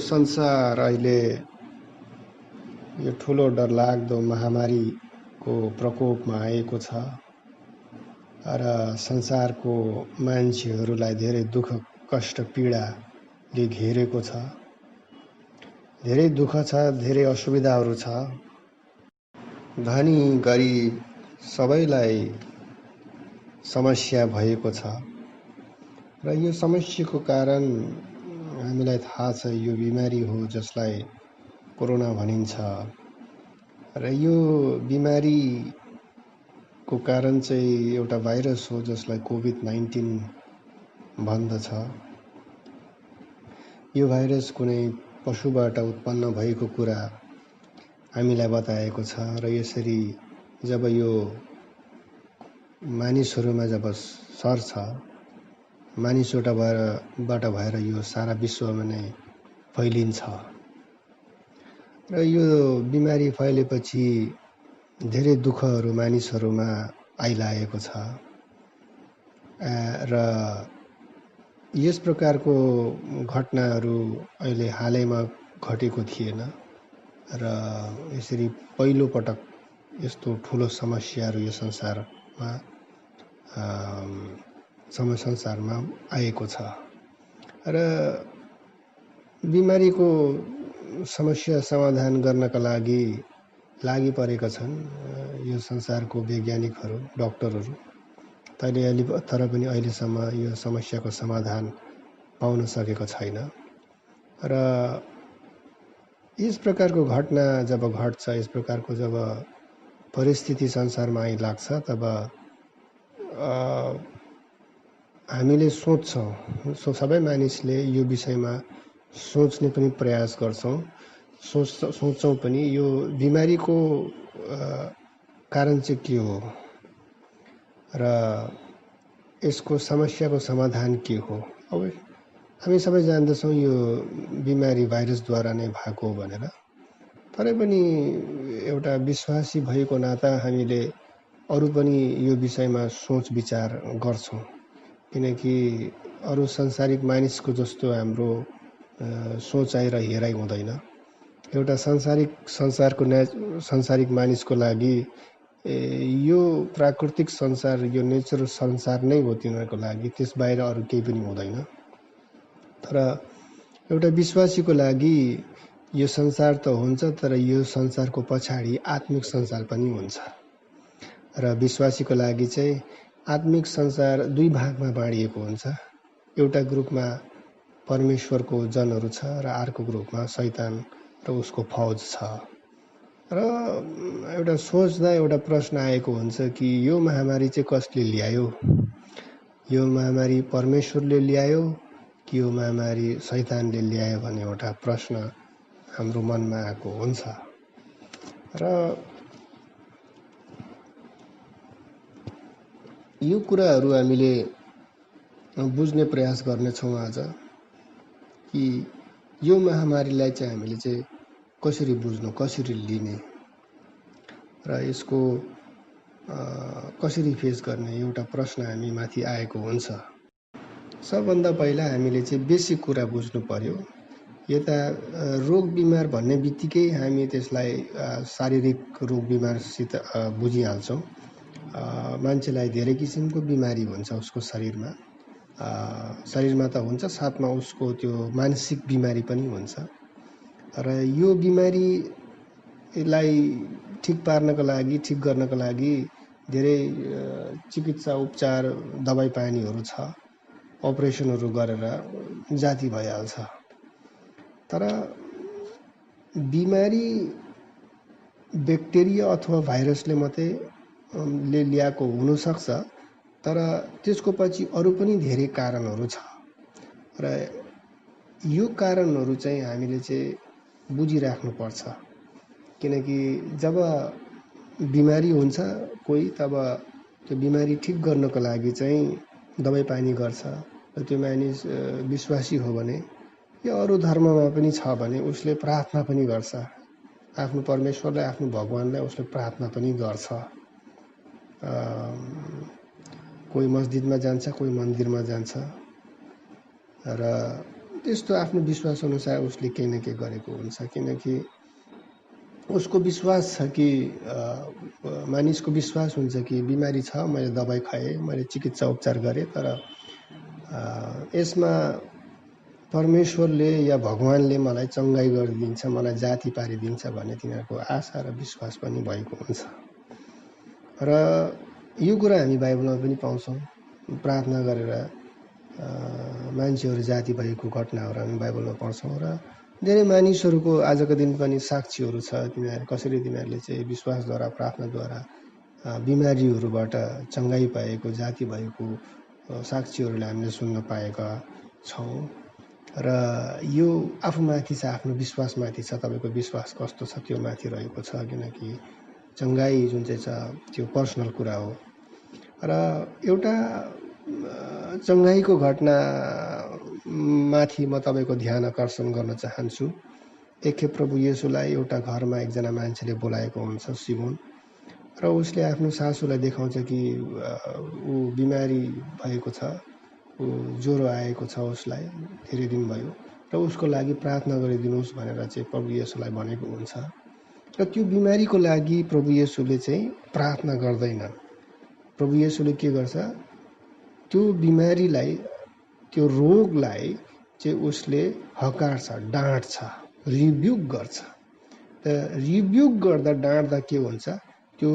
संसार अहिले यो ठुलो डरलाग्दो महामारीको प्रकोपमा आएको छ र संसारको मान्छेहरूलाई धेरै दुःख कष्ट पीडाले घेरेको छ। धेरै दुःख छ, धेरै असुविधाहरू छ। धनी गरिब सबैलाई समस्या भएको छ र यो समस्याको कारण हामीलाई थाहा छ, यो बिमारी हो जसलाई कोरोना भनिन्छ र यो बिमारीको कारण चाहिँ एउटा भाइरस हो जसलाई कोभिड-19 भन्दछ। यो भाइरस कुनै पशुबाट उत्पन्न भएको कुरा हामीलाई बताएको छ र यसरी जब यो मानिसहरूमा जब सर्छ, मानिसबाट भएर यो सारा विश्वमा नै फैलिन्छ र यो बिमारी फैलेपछि धेरै दुःखहरू मानिसहरूमा आइलागेको छ र यस प्रकारको घटनाहरू अहिले हालैमा घटेको थिएन र यसरी पहिलो पटक यस्तो ठुलो समस्याहरू यो संसारमा आएको छ र बिमारीको समस्या समाधान गर्नका लागि परेका छन् यो संसारको वैज्ञानिकहरू, डाक्टरहरू। तर पनि अहिलेसम्म यो समस्याको समाधान पाउन सकेको छैन र यस प्रकारको घटना जब घट्छ, यस प्रकारको जब परिस्थिति संसारमा आइलाग्छ, तब हामीले सोच्छौँ, सबै मानिसले यो विषयमा सोच्ने पनि प्रयास गर्छौँ, सोच्छौँ पनि यो बिमारीको कारण चाहिँ के हो र यसको समस्याको समाधान के हो। अब हामी सबै जान्दछौँ यो बिमारी भाइरसद्वारा नै भएको हो भनेर, तरै पनि एउटा विश्वासी भएको नाता हामीले अरू पनि यो विषयमा सोच विचार गर्छौँ, किनकि अरू संसारिक मानिसको जस्तो हाम्रो सोचाइ र हेराइ हुँदैन। एउटा संसारिक मानिसको लागि यो प्राकृतिक संसार, यो नेचरल संसार नै हो तिनीहरूको लागि, त्यस बाहिर अरू केही पनि हुँदैन। तर एउटा विश्वासीको लागि यो संसार त हुन्छ, तर यो संसारको पछाडि आत्मिक संसार पनि हुन्छ र विश्वासीको लागि चाहिँ आत्मिक संसार दुई भागमा बाँडिएको हुन्छ। एउटा ग्रुपमा परमेश्वरको जनहरू छ र अर्को ग्रुपमा शैतान र उसको फौज छ र एउटा सोच्दा एउटा प्रश्न आएको हुन्छ कि यो महामारी चाहिँ कसले ल्यायो? यो महामारी परमेश्वरले ल्यायो कि यो महामारी शैतानले ल्यायो भन्ने एउटा प्रश्न हाम्रो मनमा आएको हुन्छ र यो कुराहरू हामीले बुझ्ने प्रयास गर्नेछौँ आज कि यो महामारीलाई चाहिँ हामीले चाहिँ कसरी बुझ्नु, कसरी लिने र यसको कसरी फेस गर्ने एउटा प्रश्न हामी माथि आएको हुन्छ। सबभन्दा पहिला हामीले चाहिँ बेसिक कुरा बुझ्नु पर्यो। यता रोग बिमार भन्ने बित्तिकै हामी त्यसलाई शारीरिक रोग बिमारसित बुझिहाल्छौँ। मान्छेलाई धेरै किसिमको बिमारी हुन्छ उसको शरीरमा त हुन्छ, साथमा उसको त्यो मानसिक बिमारी पनि हुन्छ र यो बिमारीलाई ठिक पार्नको लागि, ठिक गर्नको लागि धेरै चिकित्सा उपचार दबाई पानीहरू छ, अपरेसनहरू गरेर जाती भइहाल्छ। तर बिमारी ब्याक्टेरिया अथवा भाइरसले मात्रै ल्याएको हुनसक्छ, तर त्यसको पछि अरू पनि धेरै कारणहरू छ र यो कारणहरू चाहिँ हामीले चाहिँ बुझिराख्नुपर्छ, किनकि जब बिमारी हुन्छ कोही, तब त्यो बिमारी ठिक गर्नको लागि चाहिँ दबाई पानी गर्छ र त्यो मानिस विश्वासी हो भने या अरू धर्ममा पनि छ भने उसले प्रार्थना पनि गर्छ, आफ्नो परमेश्वरलाई, आफ्नो भगवानलाई उसले प्रार्थना पनि गर्छ। कोही मस्जिदमा जान्छ, कोही मन्दिरमा जान्छ र त्यस्तो आफ्नो विश्वास अनुसार उसले केही न केही गरेको हुन्छ, किनकि उसको विश्वास छ कि मानिसको विश्वास हुन्छ कि बिमारी छ, मैले दबाई खाएँ, मैले चिकित्सा उपचार गरेँ, तर यसमा परमेश्वरले या भगवानले मलाई चङ्गाई गरिदिन्छ, मलाई जाति पारिदिन्छ भन्ने तिनीहरूको आशा र विश्वास पनि भएको हुन्छ। र यो कुरा हामी बाइबलमा पनि पाउँछौँ। प्रार्थना गरेर मान्छेहरू जाति भएको घटनाहरू हामी बाइबलमा पढ्छौँ र धेरै मानिसहरूको आजको दिन पनि साक्षीहरू छ। कसरी तिनीहरूले चाहिँ विश्वासद्वारा, प्रार्थनाद्वारा बिमारीहरूबाट चङ्गाई पाएको, जाति भएको साक्षीहरूले हामीले सुन्न पाएका छौँ। र यो आफूमाथि छ, आफ्नो विश्वासमाथि छ, तपाईँको विश्वास कस्तो छ त्यो माथि रहेको छ, किनकि चङ्गाई जुन चाहिँ छ त्यो पर्सनल कुरा हो। र एउटा चङ्गाईको घटना माथि म तपाईँको ध्यान आकर्षण गर्न चाहन्छु। एकखेप प्रभु येशूलाई एउटा घरमा एकजना मान्छेले बोलाएको हुन्छ, सिमोन, र उसले आफ्नो सासूलाई देखाउँछ कि ऊ बिमारी भएको छ, ऊ ज्वरो आएको छ, उसलाई धेरै दिन भयो र उसको लागि प्रार्थना गरिदिनुहोस् भनेर चाहिँ प्रभु येशूलाई भनेको हुन्छ। र त्यो बिमारीको लागि प्रभु येशूले चाहिँ प्रार्थना गर्दैन। प्रभु येशूले के गर्छ, त्यो बिमारीलाई, त्यो रोगलाई चाहिँ उसले हकार्छ, डाँट्छ, रिब्युक गर्छ। त रिब्युक गर्दा, डाँट्दा के हुन्छ, त्यो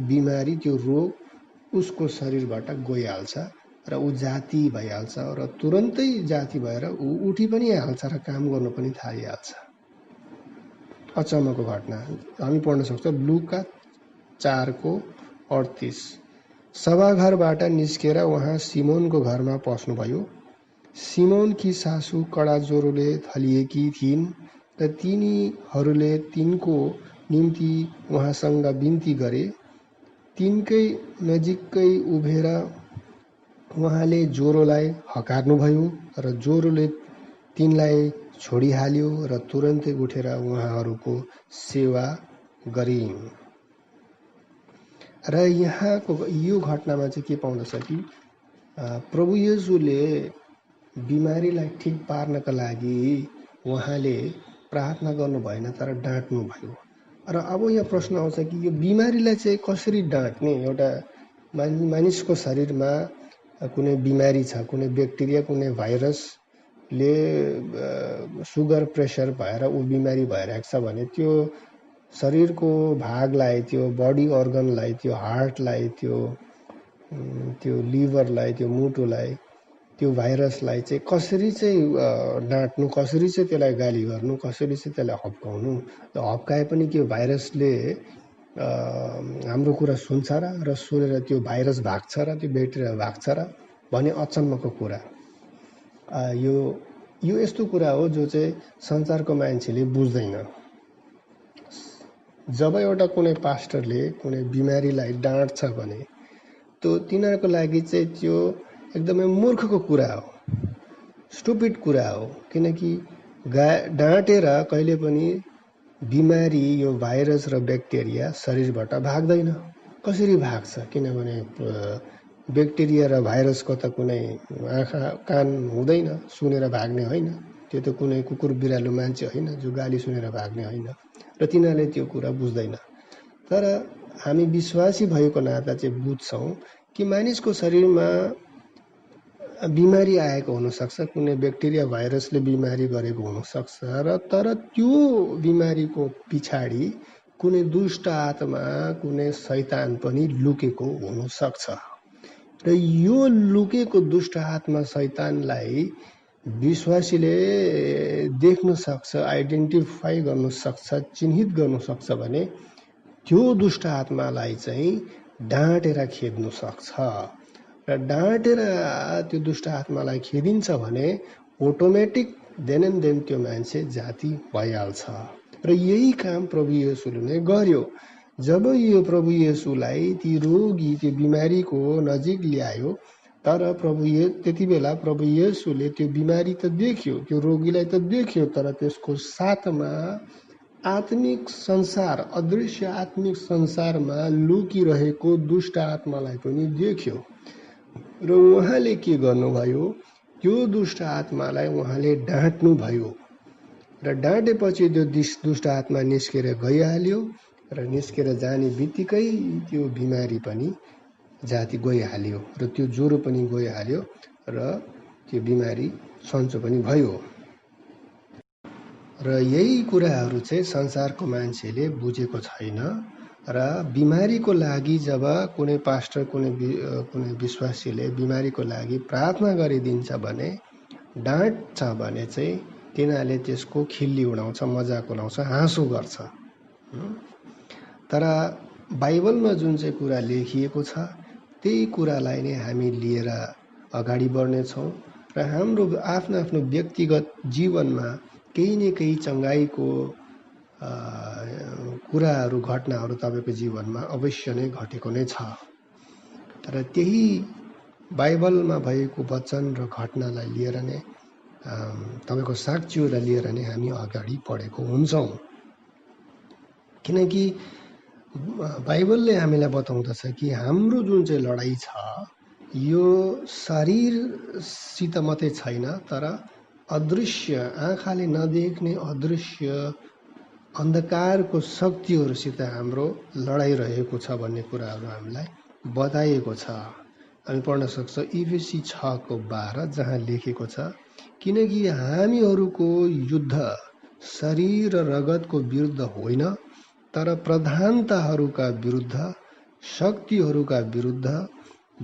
बिमारी, त्यो रोग उसको शरीरबाट गइहाल्छ र ऊ जाति भइहाल्छ र तुरन्तै जाति भएर ऊ उठी पनि हाल्छ र काम गर्नु पनि थालिहाल्छ। अचम्मको घटना हामी पढ्न सक्छौँ लुका 4:38। सभाघरबाट निस्केर उहाँ सिमोनको घरमा पस्नुभयो। सिमोनकी सासू कडा ज्वरोले थलिएकी थिइन् र तिनीहरूले तिनको निम्ति उहाँसँग बिन्ती गरे। तिनकै नजिकै उभिएर उहाँले ज्वरोलाई हकार्नुभयो र ज्वरोले तिनलाई छोडिहाल्यो र तुरन्तै उठेर उहाँहरूको सेवा गरिन्। र यहाँको यो घटनामा चाहिँ के पाउँदछ कि प्रभु येशूले बिमारीलाई ठिक पार्नका लागि उहाँले प्रार्थना गर्नु भएन, तर डाँट्नु भयो। र अब यहाँ प्रश्न आउँछ कि यो बिमारीलाई चाहिँ कसरी डाँट्ने? एउटा मानिसको शरीरमा कुनै बिमारी छ, कुनै ब्याक्टेरिया, कुनै भाइरसले सुगर प्रेसर भएर ऊ बिमारी भइरहेको छ भने त्यो शरीरको भागलाई, त्यो बडी अर्गनलाई, त्यो हार्टलाई, त्यो लिभरलाई, त्यो मुटुलाई, त्यो भाइरसलाई चाहिँ कसरी चाहिँ डाँट्नु, कसरी चाहिँ त्यसलाई गाली गर्नु, कसरी चाहिँ त्यसलाई हप्काउनु। हप्काए पनि त्यो भाइरसले हाम्रो कुरा सुन्छ र सुनेर त्यो भाइरस भाग्छ र त्यो ब्याक्टेरिया भाग्छ र भने अचम्मको कुरा। यो यस्तो कुरा हो जो चाहिँ संसारको मान्छेले बुझ्दैन। जब एउटा कुनै पास्टरले कुनै बिमारीलाई डाँट्छ भने त्यो तिनीहरूको लागि चाहिँ त्यो एकदमै मूर्खको कुरा हो, स्टुपिड कुरा हो। किनकि डाँटेर कहिले पनि बिमारी, यो भाइरस र ब्याक्टेरिया शरीरबाट भाग्दैन। कसरी भाग्छ? किनभने ब्याक्टेरिया र भाइरसको त कुनै आँखा कान हुँदैन, सुनेर भाग्ने होइन। त्यो त कुनै कुकुर बिरालो मान्छे होइन जो गाली सुनेर भाग्ने होइन, र तिनीहरूले त्यो कुरा बुझ्दैन। तर हामी विश्वासी भएको नाता चाहिँ बुझ्छौँ कि मानिसको शरीरमा बिमारी आएको हुनसक्छ, कुनै ब्याक्टेरिया भाइरसले बिमारी गरेको हुनसक्छ, र तर त्यो बिमारीको पछाडि कुनै दुष्ट आत्मा, कुनै शैतान पनि लुकेको हुनसक्छ। र यो लुकेको दुष्ट आत्मा, शैतानलाई विश्वासीले देख्न सक्छ, आइडेन्टिफाई गर्न सक्छ, चिन्हित गर्न सक्छ भने त्यो दुष्ट आत्मालाई चाहिँ डाँटेर खेद्नु सक्छ। र डाँटेर त्यो दुष्ट आत्मालाई खेदिन्छ भने अटोमेटिक देन एन्ड देन त्यो मान्छे जाति भइहाल्छ। र यही काम प्रभु येशूले नै गर्यो। जब यो प्रभु येशूलाई ती रोगी, त्यो बिमारीको नजिक ल्यायो, तर त्यति बेला प्रभु येशूले त्यो बिमारी त देख्यो, त्यो रोगीलाई त देख्यो, तर त्यसको साथमा आत्मिक संसार, अदृश्य आत्मिक संसारमा लुकिरहेको दुष्ट आत्मालाई पनि देख्यो। र उहाँले के गर्नुभयो, त्यो दुष्ट आत्मालाई उहाँले डाँट्नु भयो र डाँटेपछि त्यो दुष्ट आत्मा निस्केर गइहाल्यो र निस्केर जाने बित्तिकै त्यो बिमारी पनि जाति गइहाल्यो र त्यो ज्वरो पनि गइहाल्यो र त्यो बिमारी सन्चो पनि भयो। र यही कुराहरू चाहिँ संसारको मान्छेले बुझेको छैन र बिमारीको लागि जब कुनै पास्टर कुनै विश्वासीले बिमारीको लागि प्रार्थना गरिदिन्छ भने, डाँट्छ भने चाहिँ तिनीहरूले त्यसको खिल्ली उडाउँछ, मजाक उडाउँछ, हाँसो गर्छ। तर बाइबलमा जुन चाहिँ कुरा लेखिएको छ त्यही कुरालाई नै हामी लिएर अगाडि बढ्नेछौँ र हाम्रो आफ्नो आफ्नो व्यक्तिगत जीवनमा केही न केही चङ्गाईको कुराहरू घटनाहरू तपाईँको जीवनमा अवश्य नै घटेको नै छ। तर त्यही बाइबलमा भएको वचन र घटनालाई लिएर नै तपाईँको साक्षीहरूलाई लिएर नै हामी अगाडि बढेको हुन्छौँ। किनकि बाइबलले हामीलाई बताउँदछ कि हाम्रो जुन चाहिँ लडाइँ छ यो शरीरसित मात्रै छैन, तर अदृश्य आँखाले नदेख्ने अदृश्य अन्धकारको शक्तिहरूसित हाम्रो लडाइँ रहेको छ भन्ने कुराहरू हामीलाई बताइएको छ। हामी पढ्न सक्छौँ इफेसी 6:12 जहाँ लेखेको छ, किनकि हामीहरूको युद्ध शरीर र रगतको विरुद्ध होइन, तर प्रधानताहरूका विरुद्ध, शक्तिहरूका विरुद्ध,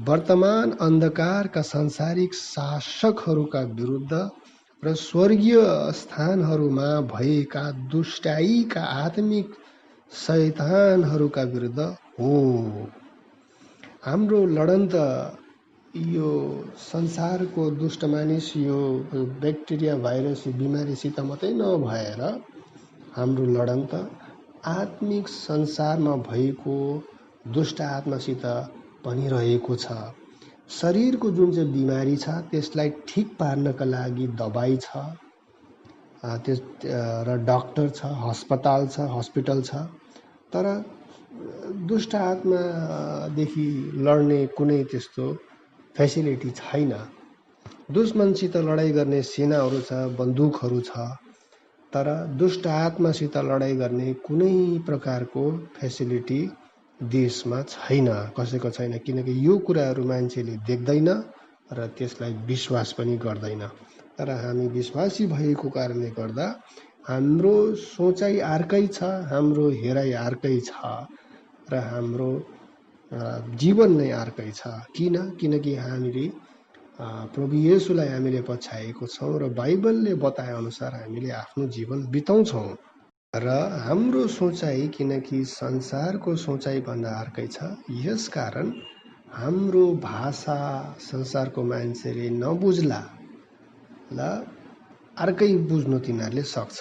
वर्तमान अन्धकारका सांसारिक शासकहरूका विरुद्ध र स्वर्गीय स्थानहरूमा भएका दुष्टाइका आत्मिक शैतानहरूका विरुद्ध हो। हाम्रो लडन त यो संसारको दुष्ट मानिस, यो ब्याक्टेरिया भाइरस बिमारीसित मात्रै नभएर हाम्रो लडन त आत्मिक संसारमा भएको दुष्ट आत्मासित पनि रहेको छ। शरीरको जुन चाहिँ बिमारी छ त्यसलाई ठिक पार्नका लागि दबाई छ, त्यस र डाक्टर छ, अस्पताल छ, हस्पिटल छ, तर दुष्ट आत्मादेखि लड्ने कुनै त्यस्तो फेसिलिटी छैन। दुश्मनसित लडाइँ गर्ने सेनाहरू छ, बन्दुकहरू छ, तर दुष्ट आत्मासित लडाइँ गर्ने कुनै प्रकारको फेसिलिटी देशमा छैन, कसैको छैन। किनकि यो कुराहरू मान्छेले देख्दैन र त्यसलाई विश्वास पनि गर्दैन। तर हामी विश्वासी भएको कारणले गर्दा हाम्रो सोचाइ अर्कै छ, हाम्रो हेराइ अर्कै छ र हाम्रो जीवन नै अर्कै छ। किनकि हामीले प्रभु येशूलाई हामीले पछ्याएको छौँ र बाइबलले बताए अनुसार हामीले आफ्नो जीवन बिताउँछौँ र हाम्रो सोचाइ किनकि संसारको सोचाइभन्दा अर्कै छ। यसकारण हाम्रो भाषा संसारको मान्छेले नबुझ्ला ल अर्कै बुझ्नु तिनीहरूले सक्छ।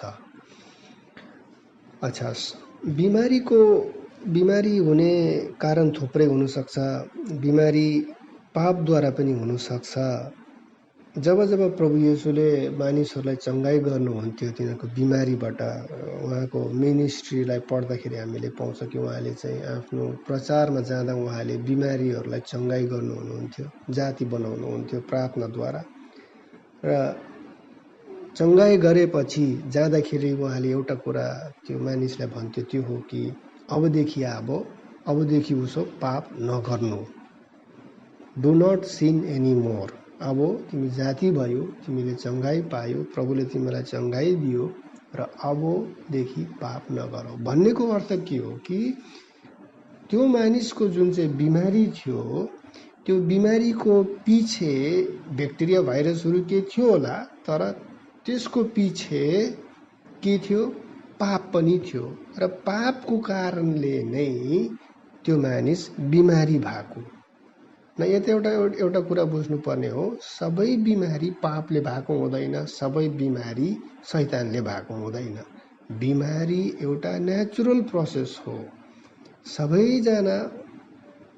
अच्छा, बिमारी हुने कारण थुप्रै हुनसक्छ। बिमारी पापद्वारा पनि हुनसक्छ। जब प्रभु येशूले मानिसहरूलाई चङ्गाई गर्नुहुन्थ्यो तिनीहरूको बिमारीबाट, उहाँको मिनिस्ट्रीलाई पढ्दाखेरि हामीले पाउँछ कि उहाँले चाहिँ आफ्नो प्रचारमा जाँदा उहाँले बिमारीहरूलाई चङ्गाई गर्नुहुन्थ्यो, जाति बनाउनुहुन्थ्यो प्रार्थनाद्वारा। र चङ्गाई गरेपछि जाँदाखेरि उहाँले एउटा कुरा त्यो मानिसलाई भन्थ्यो, त्यो हो कि अबदेखि उसो पाप नगर्नु, do not sin any more. अब तिमी जाति भयो, तिमीले चङ्गाई पायो, प्रभुले तिमीलाई चङ्गाई दियो र अबदेखि पाप नगरौ भन्नेको अर्थ के हो कि त्यो मानिसको जुन चाहिँ बिमारी थियो त्यो बिमारीको पछि ब्याक्टेरिया भाइरसहरू के थियो होला, तर त्यसको पछि के थियो, पाप पनि थियो र पापको कारणले नै त्यो मानिस बिमारी भएको। न यता एउटा कुरा बुझ्नुपर्ने हो, सबै बिमारी पापले भएको हुँदैन, सबै बिमारी शैतानले भएको हुँदैन। बिमारी एउटा नेचुरल प्रोसेस हो।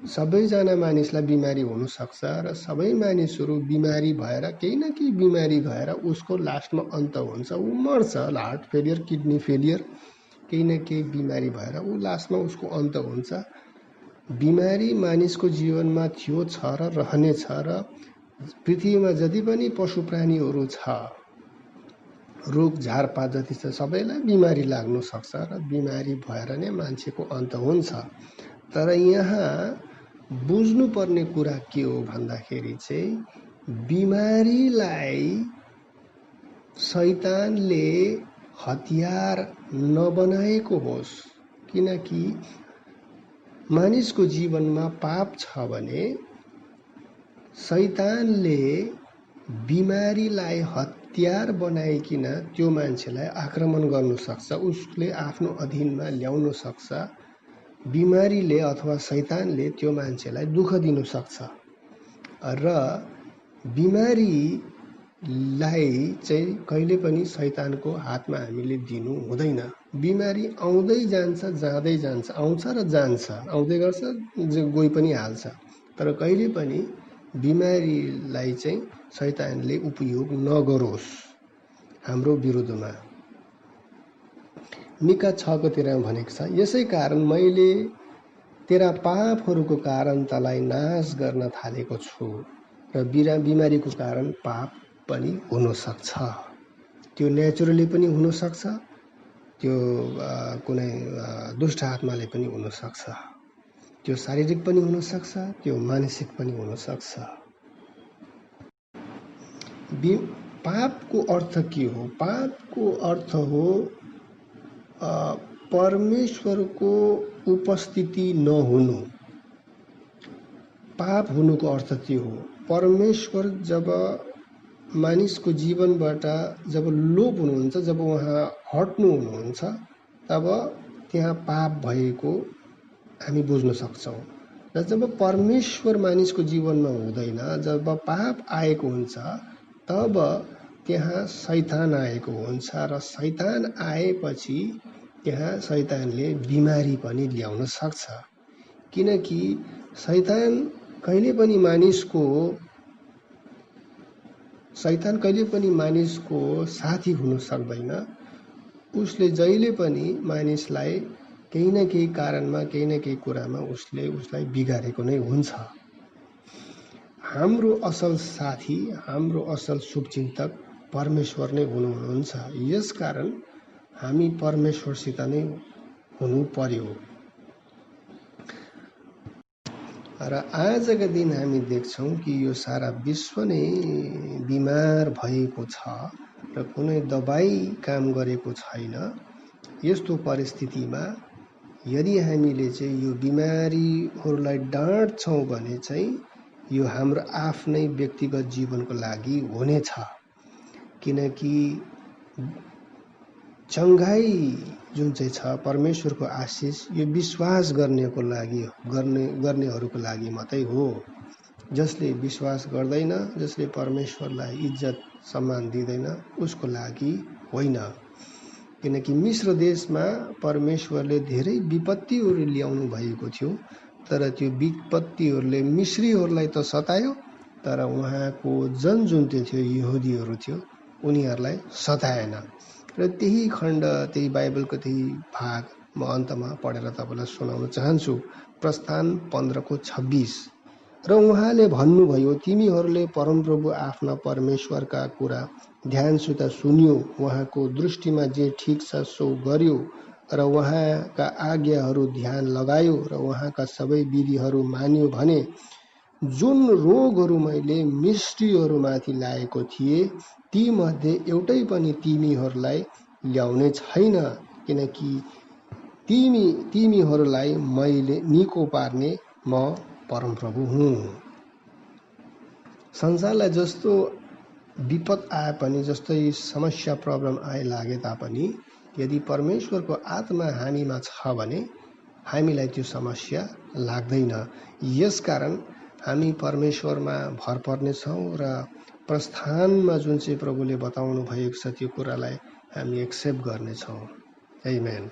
सबैजना मानिसलाई बिमारी हुनसक्छ र सबै मानिसहरू बिमारी भएर केही न केही बिमारी भएर उसको लास्टमा अन्त हुन्छ, ऊ मर्छ। हार्ट फेलियर, किडनी फेलियर, केही न केही बिमारी भएर ऊ लास्टमा उसको अन्त हुन्छ। बिमारी मानिसको जीवनमा थियो, छ र रहनेछ र पृथ्वीमा जति पनि पशु प्राणीहरू छ, रुख झारपात जति छ, सबैलाई बिमारी लाग्न सक्छ र बिमारी भएर नै मान्छेको अन्त हुन्छ। तर यहाँ बुझ्नुपर्ने कुरा के हो भन्दाखेरि चाहिँ बिमारीलाई शैतानले हतियार नबनाएको होस्, किनकि मानिसको जीवनमा पाप छ भने शैतानले बिमारीलाई हतियार बनाइकिन त्यो मान्छेलाई आक्रमण गर्न सक्छ, उसले आफ्नो अधीनमा ल्याउन सक्छ। बिमारीले अथवा शैतानले त्यो मान्छेलाई दुःख दिन सक्छ र बिमारीलाई चाहिँ कहिले पनि शैतानको हातमा हामीले दिनु हुँदैन। बिमारी आउँदै जान्छ, जाँदै जान्छ, आउँछ र जान्छ, आउँदै गर्छ, गइ पनि हाल्छ। तर कहिले पनि बिमारीलाई चाहिँ शैतानले उपयोग नगरोस् हाम्रो विरुद्धमा। मिका 6:13 भनेको छ, यसै कारण मैले तेरा पापहरूको कारण तँलाई नाश गर्न थालेको छु र बिमारीको कारण पाप पनि हुन सक्छ। त्यो नेचुरली पनि हुन सक्छ, त्यो कुनै दुष्ट आत्माले पनि हुन सक्छ, त्यो शारीरिक पनि हुन सक्छ, त्यो मानसिक पनि हुन सक्छ। पापको अर्थ के हो? पापको अर्थ हो परमेश्वरको उपस्थिति नहुनु। पाप हुनुको अर्थ के हो? परमेश्वर जब मानिसको जीवनबाट जब लोप हुनुहुन्छ, जब उहाँ हट्नु हुनुहुन्छ, तब त्यहाँ पाप भएको हामी बुझ्न सक्छौँ। र जब परमेश्वर मानिसको जीवनमा हुँदैन, जब पाप आएको हुन्छ, तब त्यहाँ शैतान आएको हुन्छ र शैतान आएपछि त्यहाँ शैतानले बिमारी पनि ल्याउन सक्छ। किनकि शैतान कहिले पनि मानिसको साथी हुन सक्दैन। उसले जहिले पनि मानिसलाई केही न केही कारणमा, केही न केही कुरामा उसलाई बिगारेको नै हुन्छ। हाम्रो असल साथी, हाम्रो असल शुभचिन्तक परमेश्वर नै हुनुहुन्छ। यसकारण हामी परमेश्वरसित नै हुनु पर्यो। र आजका दिन हामी देख्छौँ कि यो सारा विश्व नै बिमार भएको छ र कुनै दबाई काम गरेको छैन। यस्तो परिस्थितिमा यदि हामीले चाहिँ यो बिमारीहरूलाई डाँट्छौँ भने चाहिँ यो हाम्रो आफ्नै व्यक्तिगत जीवनको लागि हुनेछ। किनकि चङ्गाई जुन चाहिँ छ, परमेश्वरको आशिष, यो विश्वास गर्नेहरूको लागि मात्रै हो। जसले विश्वास गर्दैन, जसले परमेश्वरलाई इज्जत सम्मान दिँदैन, उसको लागि होइन। किनकि मिस्र देशमा परमेश्वरले धेरै विपत्तिहरू ल्याउनु भएको थियो, तर त्यो विपत्तिहरूले मिस्रीहरूलाई त सतायो, तर उहाँको जुन चाहिँ थियो, यहुदीहरू थियो, उनीहरूलाई सताएन। र त्यही खण्ड, त्यही बाइबलको त्यही भाग म अन्तमा पढेर तपाईँलाई सुनाउन चाहन्छु। प्रस्थान 15:26। र उहाँले भन्नुभयो, तिमीहरूले परमप्रभु आफ्ना परमेश्वरका कुरा ध्यानसित सुन्यो, उहाँको दृष्टिमा जे ठिक छ सो गर्यो र उहाँका आज्ञाहरू ध्यान लगायो र उहाँका सबै विधिहरू मान्यो भने जुन रोगहरू मैले मिस्रीहरूमाथि ल्याएको थिएँ, ती मध्ये एउटै पनि तिमीहरूलाई ल्याउने छैन। किनकि तिमीहरूलाई मैले निको पार्ने म परमप्रभु हुँ। संसारलाई जस्तो विपद आए पनि, जस्तै समस्या प्रब्लम आए लागे तापनि यदि परमेश्वरको आत्मा हामीमा छ भने हामीलाई त्यो समस्या लाग्दैन। यसकारण हामी परमेश्वरमा भर पर्नेछौँ र प्रस्थानमा जुन चाहिँ प्रभुले बताउनु भएको छ त्यो कुरालाई हामी एक्सेप्ट गर्नेछौँ। आमेन।